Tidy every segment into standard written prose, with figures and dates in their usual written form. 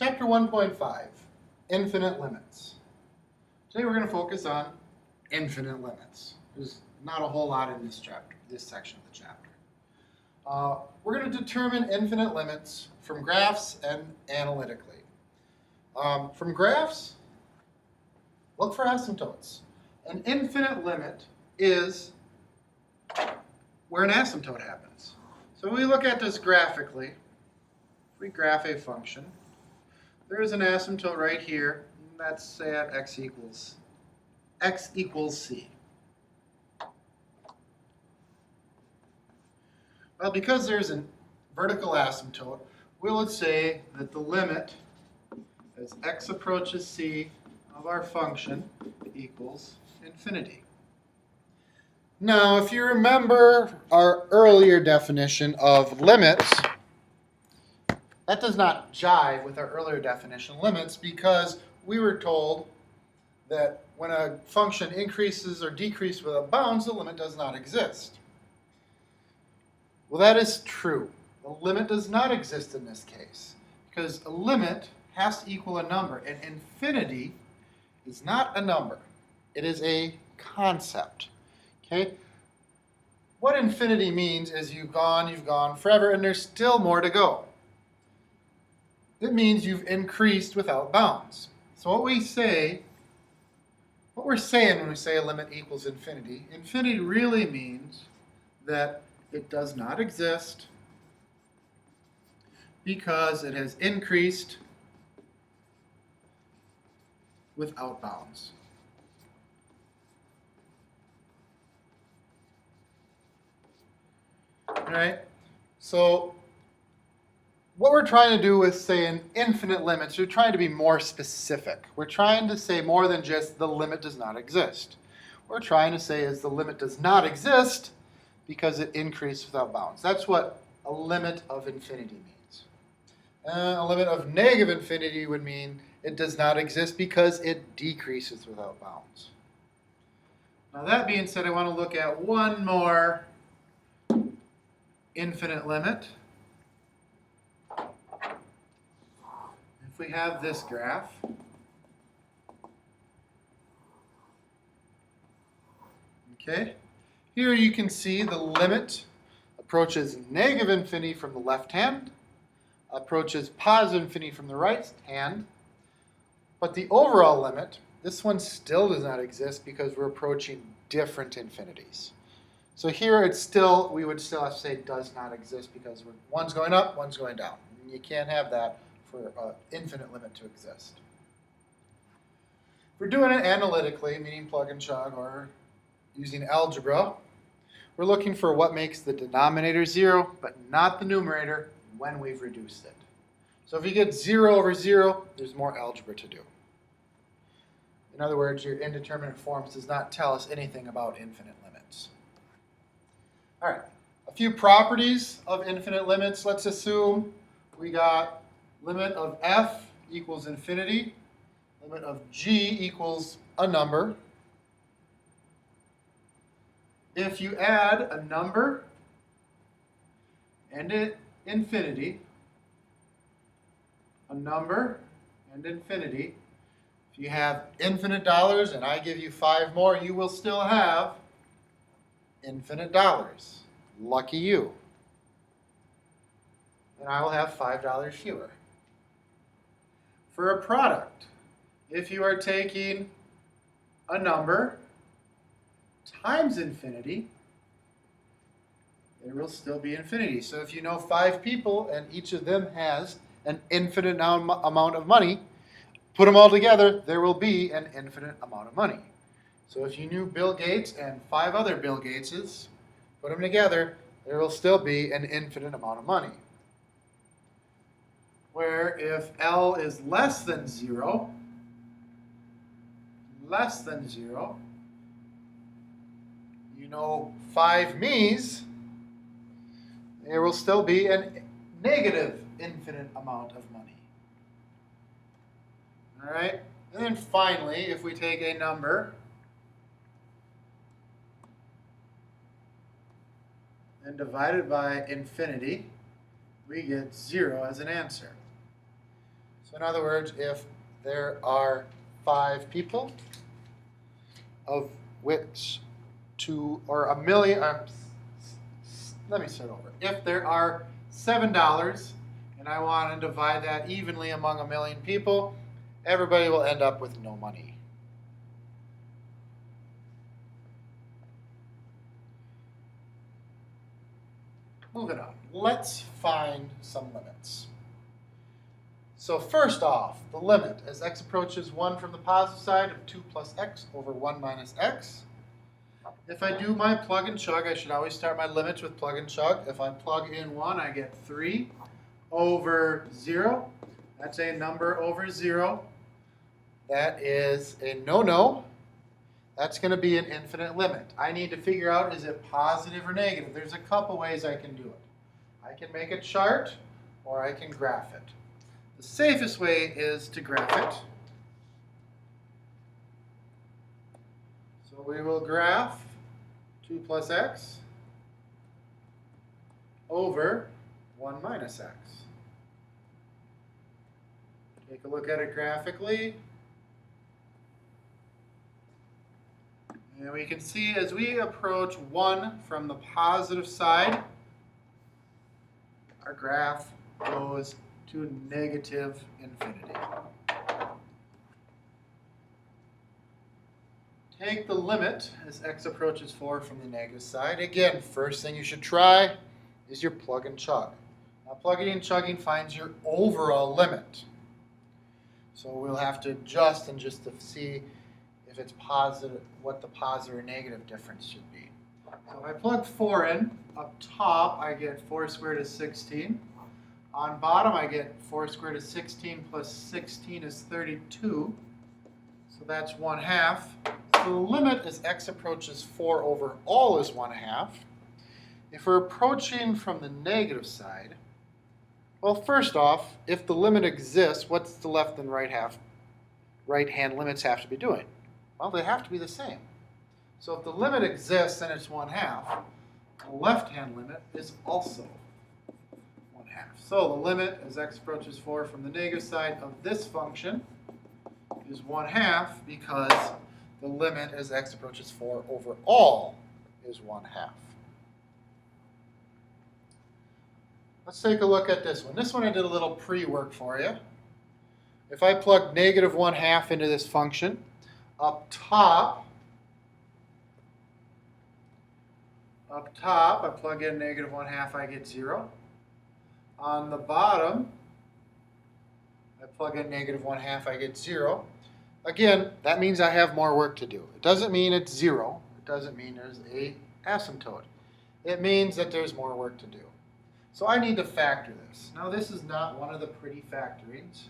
Chapter 1.5, Infinite Limits. Today we're going to focus on infinite limits. There's not a whole lot in this chapter, this section of the chapter. We're going to determine infinite limits from graphs and analytically. From graphs, look for asymptotes. An infinite limit is where an asymptote happens. So we look at this graphically. If we graph a function, there is an asymptote right here. Let's say at x equals c. Well, because there's a vertical asymptote, we would say that the limit as x approaches c of our function equals infinity. Now, if you remember our earlier definition of limits, that does not jive with our earlier definition of limits because we were told that when a function increases or decreases without bounds, the limit does not exist. Well, that is true. The limit does not exist in this case because a limit has to equal a number, and infinity is not a number. It is a concept. Okay? What infinity means is you've gone forever, and there's still more to go. It means you've increased without bounds. So what we're saying when we say a limit equals infinity, infinity really means that it does not exist because it has increased without bounds. All right, so what we're trying to do with saying infinite limits, we're trying to be more specific. We're trying to say more than just the limit does not exist. What we're trying to say is the limit does not exist because it increased without bounds. That's what a limit of infinity means. A limit of negative infinity would mean it does not exist because it decreases without bounds. Now that being said, I want to look at one more infinite limit. If we have this graph, okay, here you can see the limit approaches negative infinity from the left hand, approaches positive infinity from the right hand, but the overall limit, this one still does not exist because we're approaching different infinities. So here we would still have to say does not exist because one's going up, one's going down. You can't have that for an infinite limit to exist. If we're doing it analytically, meaning plug and chug, or using algebra, we're looking for what makes the denominator 0, but not the numerator when we've reduced it. So if you get 0 over 0, there's more algebra to do. In other words, your indeterminate forms does not tell us anything about infinite limits. All right, a few properties of infinite limits. Let's assume we got limit of f equals infinity, limit of g equals a number. If you add a number and infinity, a number and infinity, if you have infinite dollars and I give you 5 more, you will still have infinite dollars. Lucky you. And I will have $5 fewer. For a product, if you are taking a number times infinity, there will still be infinity. So if you know 5 people and each of them has an infinite amount of money, put them all together, there will be an infinite amount of money. So if you knew Bill Gates and 5 other Bill Gateses, put them together, there will still be an infinite amount of money. Where if L is less than 0, you know 5 me's, there will still be a negative infinite amount of money. All right? And then finally, if we take a number and divide it by infinity, we get 0 as an answer. So in other words, if there are 5 people, of which a million, let me start over. If there are $7 and I want to divide that evenly among 1,000,000 people, everybody will end up with no money. Moving on, let's find some limits. So first off, the limit as x approaches 1 from the positive side of 2 plus x over 1 minus x. If I do my plug and chug, I should always start my limits with plug and chug. If I plug in 1, I get 3 over 0. That's a number over 0. That is a no-no. That's going to be an infinite limit. I need to figure out, is it positive or negative? There's a couple ways I can do it. I can make a chart, or I can graph it. The safest way is to graph it. So we will graph 2 plus x over 1 minus x. Take a look at it graphically. And we can see as we approach 1 from the positive side, our graph goes to negative infinity. Take the limit as x approaches 4 from the negative side. Again, first thing you should try is your plug and chug. Now plugging and chugging finds your overall limit. So we'll have to adjust and just to see if it's positive, what the positive or negative difference should be. So if I plug 4 in, up top I get 4 squared is 16. On bottom I get 4 squared is 16 plus 16 is 32. So that's 1/2. So the limit as x approaches 4 over all is 1/2. If we're approaching from the negative side, well, first off, if the limit exists, what's the left and right-hand limits have to be doing? Well, they have to be the same. So if the limit exists and it's 1/2, the left-hand limit is also 1/2. So the limit as x approaches 4 from the negative side of this function is 1/2 because the limit as x approaches 4 over all is 1/2. Let's take a look at this one. This one I did a little pre-work for you. If I plug negative 1/2 into this function, up top, I plug in negative 1/2, I get 0. On the bottom, I plug in negative 1/2, I get 0. Again, that means I have more work to do. It doesn't mean it's 0. It doesn't mean there's a asymptote. It means that there's more work to do. So I need to factor this. Now this is not one of the pretty factorings.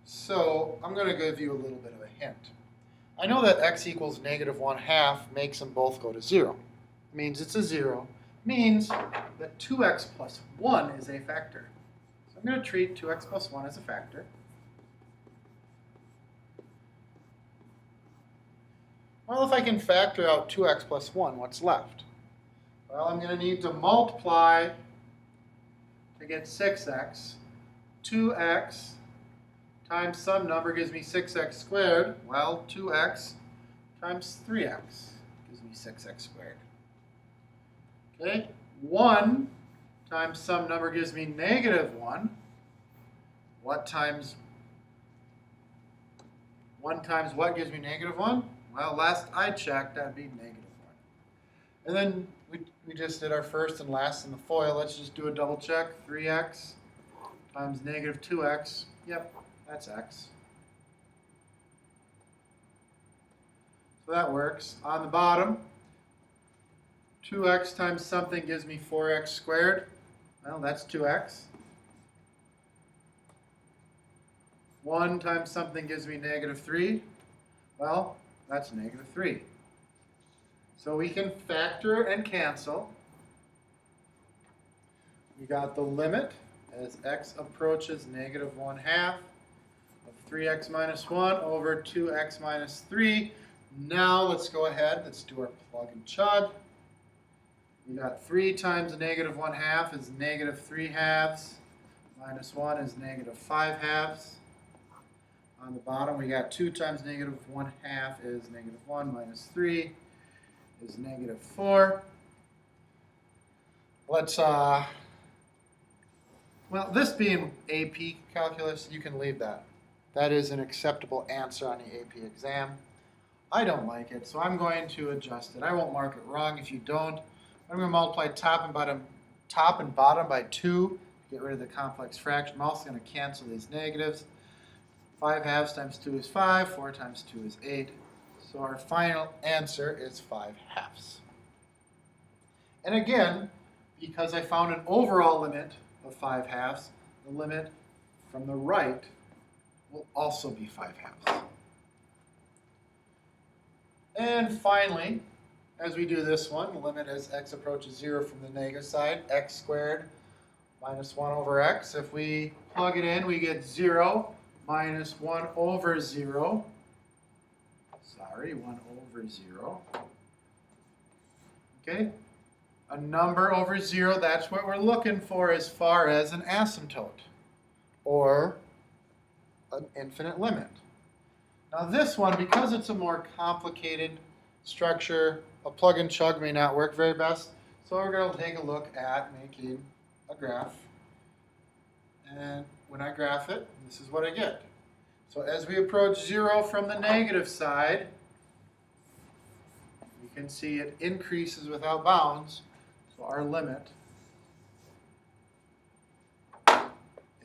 So I'm going to give you a little bit of a hint. I know that x equals negative 1/2 makes them both go to 0. It means it's a 0. It means that 2x plus 1 is a factor. So I'm going to treat 2x plus 1 as a factor. Well, if I can factor out 2x plus 1, what's left? Well, I'm going to need to multiply to get 6x. 2x times some number gives me 6x squared. Well, 2x times 3x gives me 6x squared. Okay, 1 times some number gives me negative 1. What times 1 times what gives me negative 1? Well, last I checked, that'd be negative 1. And then we just did our first and last in the FOIL. Let's just do a double check. 3x times negative 2x. Yep, that's x. So that works. On the bottom, 2x times something gives me 4x squared. Well, that's 2x. 1 times something gives me negative 3. Well, that's negative 3. So we can factor and cancel. We got the limit as x approaches negative 1/2 of 3x minus 1 over 2x minus 3. Now let's go ahead, let's do our plug and chug. We got 3 times negative 1/2 is negative 3/2. minus 1 is negative 5/2. On the bottom, we got 2 times negative 1/2 is negative 1 minus 3 is negative 4. Let's, well, this being AP calculus, you can leave that. That is an acceptable answer on the AP exam. I don't like it, so I'm going to adjust it. I won't mark it wrong if you don't. I'm going to multiply top and bottom by 2 to get rid of the complex fraction. I'm also going to cancel these negatives. 5/2 times 2 is 5, 4 times 2 is 8. So our final answer is 5/2. And again, because I found an overall limit of 5/2, the limit from the right will also be 5/2. And finally, as we do this one, the limit as x approaches 0 from the negative side, x squared minus 1 over x. If we plug it in, we get 0 minus 1 over 0. Sorry, 1 over 0. Okay? A number over 0, that's what we're looking for as far as an asymptote or an infinite limit. Now this one, because it's a more complicated structure, a plug and chug may not work very best. So we're going to take a look at making a graph. And when I graph it, this is what I get. So as we approach 0 from the negative side, you can see it increases without bounds. So our limit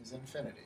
is infinity.